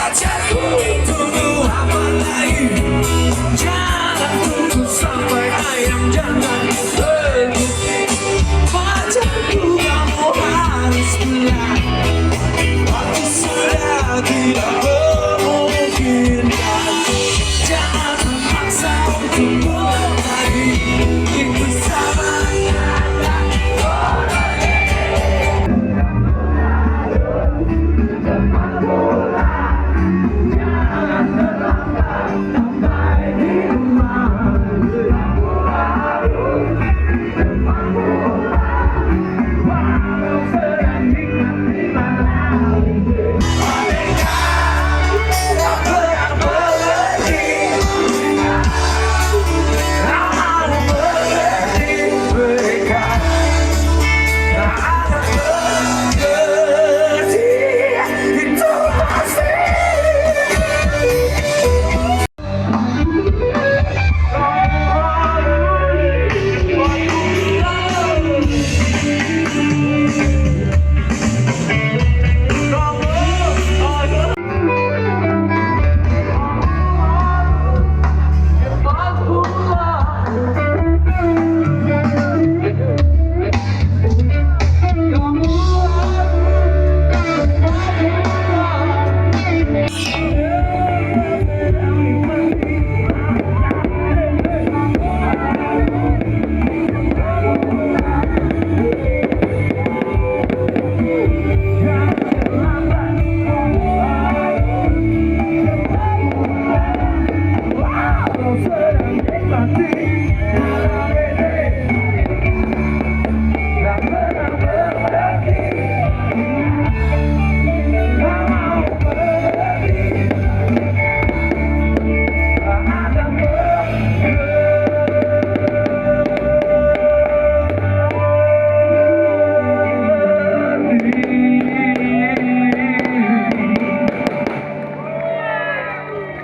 pacarku. Tunggu apa lagi? Jangan tunggu sampai ayam jantan pergi. Pacarku, kamu harus pulang. Waktu sudah tidak memungkinkan. Jangan memaksa untuk pulang lagi. Itu sama.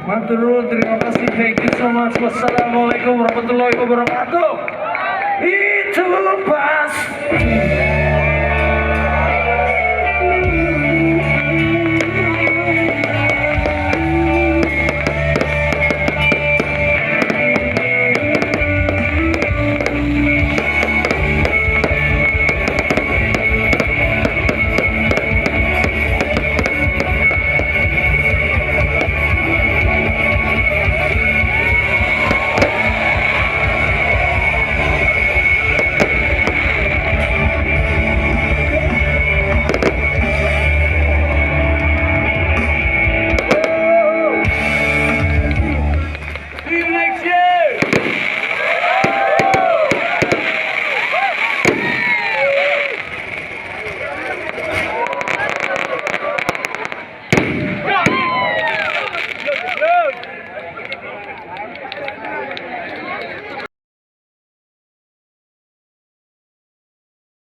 Matur, terima kasih, thank you so much. Wassalamualaikum warahmatullahi wabarakatuh. Itu pas.